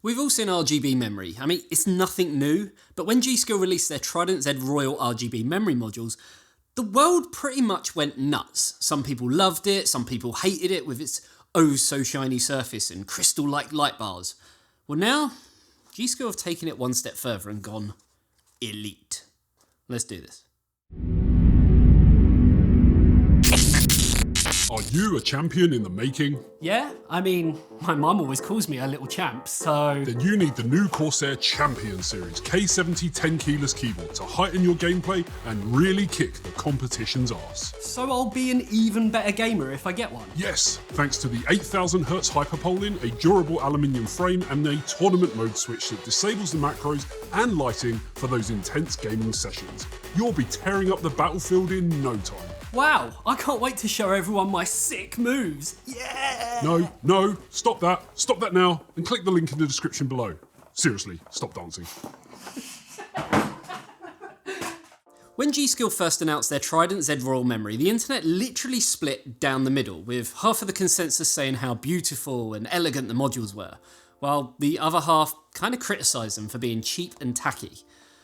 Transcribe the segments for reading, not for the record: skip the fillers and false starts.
We've all seen RGB memory. I mean, it's nothing new, but when G.Skill released their Trident Royal RGB memory modules, the world pretty much went nuts. Some people loved it, some people hated it with its oh so shiny surface and crystal-like light bars. Well now, G.Skill have taken it one step further and gone elite. Let's do this. Are you a champion in the making? Yeah, I mean, my mum always calls me a little champ, so... Then you need the new Corsair Champion Series K70 10 keyless keyboard to heighten your gameplay and really kick the competition's arse. So I'll be an even better gamer if I get one? Yes, thanks to the 8000Hz hyperpolling, a durable aluminium frame and a tournament mode switch that disables the macros and lighting for those intense gaming sessions. You'll be tearing up the battlefield in no time. Wow, I can't wait to show everyone my sick moves. Yeah! No, stop that now, and click the link in the description below. Seriously, stop dancing. When G.Skill first announced their Trident Royal memory, the internet literally split down the middle, with half of the consensus saying how beautiful and elegant the modules were, while the other half kind of criticised them for being cheap and tacky.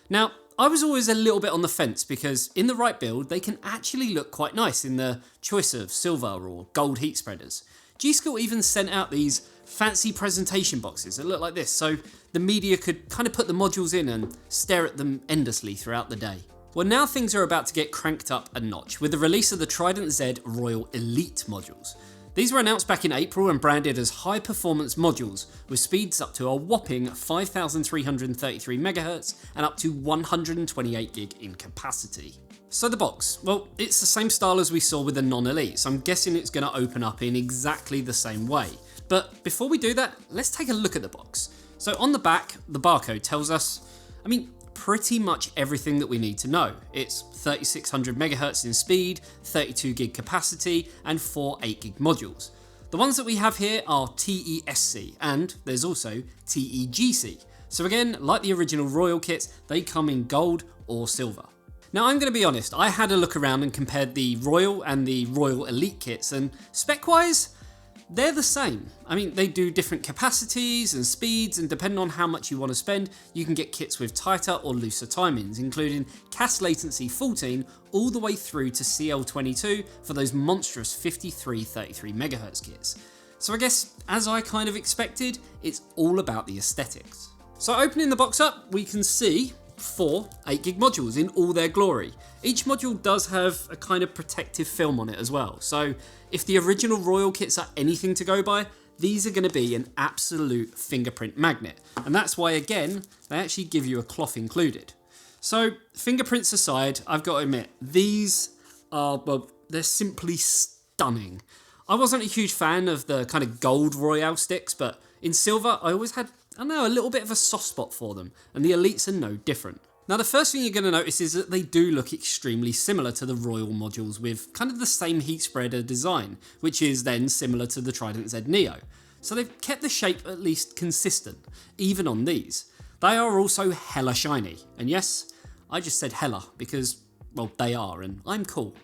Now, I was always a little bit on the fence because in the right build, they can actually look quite nice in the choice of silver or gold heat spreaders. G.Skill even sent out these fancy presentation boxes that look like this, so the media could kind of put the modules in and stare at them endlessly throughout the day. Well, now things are about to get cranked up a notch with the release of the Trident Royal Elite modules. These were announced back in April and branded as high performance modules with speeds up to a whopping 5333 MHz and up to 128 gig in capacity. So the box, well, it's the same style as we saw with the non-Elite, so I'm guessing it's going to open up in exactly the same way. But before we do that, let's take a look at the box. So on the back, the barcode tells us, pretty much everything that we need to know. It's 3600 MHz in speed, 32 gig capacity, and 4 8 gig modules. The ones that we have here are TESC, and there's also TEGC. So again, like the original Royal kits, they come in gold or silver. Now I'm going to be honest, I had a look around and compared the Royal and the Royal Elite kits, and spec-wise, they're the same. They do different capacities and speeds, and depending on how much you want to spend, you can get kits with tighter or looser timings, including CAS latency 14 all the way through to CL22 for those monstrous 5333 MHz kits. So I guess, as I kind of expected, it's all about the aesthetics. So opening the box up, we can see 4 8 gig modules in all their glory. Each module does have a kind of protective film on it as well, so if the original Royal kits are anything to go by, these are going to be an absolute fingerprint magnet, and that's why again they actually give you a cloth included. So fingerprints aside, I've got to admit, these are, well, they're simply stunning. I wasn't a huge fan of the kind of gold Royale sticks, but in silver I always had, a little bit of a soft spot for them, and the Elites are no different. Now the first thing you're going to notice is that they do look extremely similar to the Royal modules with kind of the same heat spreader design, which is then similar to the Trident Neo. So they've kept the shape at least consistent, even on these. They are also hella shiny, and yes, I just said hella because, well, they are, and I'm cool.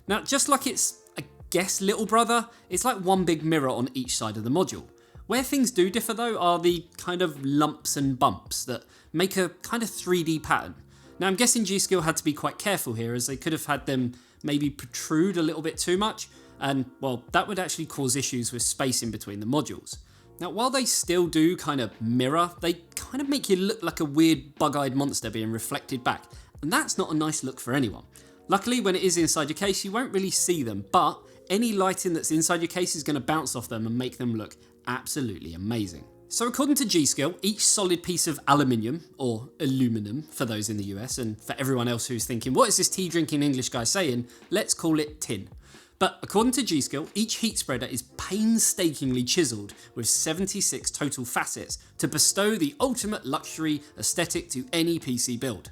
Now just like it's, I guess, little brother, it's like one big mirror on each side of the module. Where things do differ though are the kind of lumps and bumps that make a kind of 3D pattern. Now I'm guessing G.Skill had to be quite careful here, as they could have had them maybe protrude a little bit too much, and well, that would actually cause issues with spacing between the modules. Now while they still do kind of mirror, they kind of make you look like a weird bug-eyed monster being reflected back, and that's not a nice look for anyone. Luckily when it is inside your case you won't really see them, but any lighting that's inside your case is going to bounce off them and make them look absolutely amazing. So according to G.Skill, each solid piece of aluminium, or aluminum for those in the US, and for everyone else who's thinking, what is this tea drinking English guy saying? Let's call it tin. But according to G.Skill, each heat spreader is painstakingly chiseled with 76 total facets to bestow the ultimate luxury aesthetic to any PC build.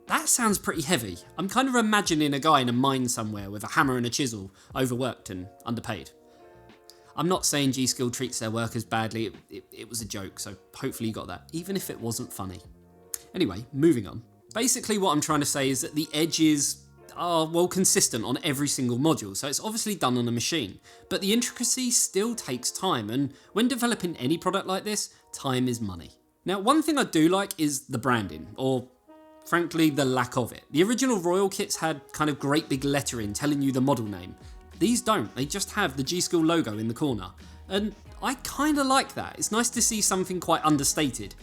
That sounds pretty heavy. I'm kind of imagining a guy in a mine somewhere with a hammer and a chisel, overworked and underpaid. I'm not saying G.Skill treats their workers badly, it was a joke, so hopefully you got that, even if it wasn't funny. Anyway, moving on. Basically what I'm trying to say is that the edge is are, well, consistent on every single module, so it's obviously done on a machine. But the intricacy still takes time, and when developing any product like this, time is money. Now, one thing I do like is the branding, or frankly, the lack of it. The original Royal kits had kind of great big lettering telling you the model name. These don't, they just have the G.Skill logo in the corner. And I kind of like that. It's nice to see something quite understated,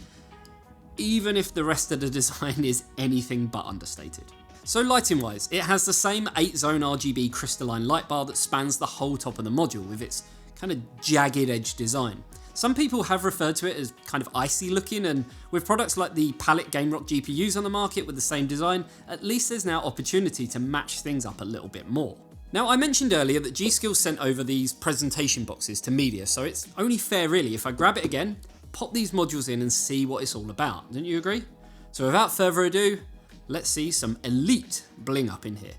even if the rest of the design is anything but understated. So lighting wise, it has the same 8-zone RGB crystalline light bar that spans the whole top of the module with its kind of jagged edge design. Some people have referred to it as kind of icy looking, and with products like the Palette GameRock GPUs on the market with the same design, at least there's now opportunity to match things up a little bit more. Now, I mentioned earlier that G.Skill sent over these presentation boxes to media, so it's only fair really if I grab it again, pop these modules in and see what it's all about. Don't you agree? So without further ado, let's see some Elite bling up in here.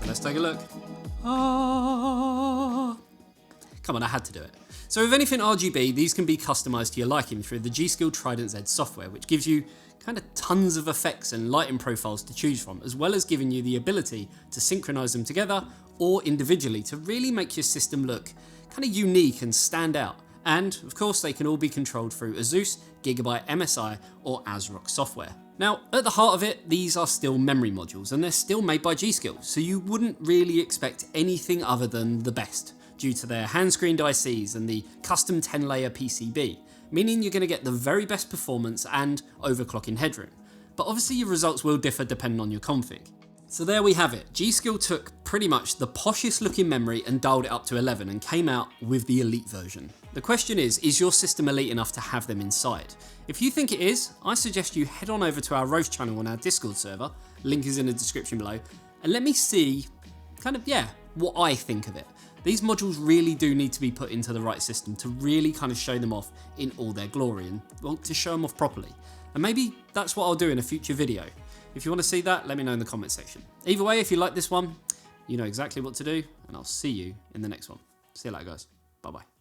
Let's take a look. Come on, I had to do it. So with anything RGB, these can be customized to your liking through the G.Skill Trident Z software, which gives you kind of tons of effects and lighting profiles to choose from, as well as giving you the ability to synchronize them together or individually to really make your system look kind of unique and stand out. And of course, they can all be controlled through Asus, Gigabyte MSI or ASRock software. Now, at the heart of it, these are still memory modules and they're still made by G.Skill, so you wouldn't really expect anything other than the best due to their hand-screened ICs and the custom 10-layer PCB, meaning you're going to get the very best performance and overclocking headroom. But obviously your results will differ depending on your config. So there we have it. G.Skill took pretty much the poshest looking memory and dialed it up to 11 and came out with the Elite version. The question is your system elite enough to have them inside? If you think it is, I suggest you head on over to our roast channel on our Discord server, link is in the description below, and let me see what I think of it. These modules really do need to be put into the right system to really kind of show them off in all their glory and, well, to show them off properly. And maybe that's what I'll do in a future video. If you want to see that, let me know in the comment section. Either way, if you like this one, you know exactly what to do, and I'll see you in the next one. See you later, guys. Bye-bye.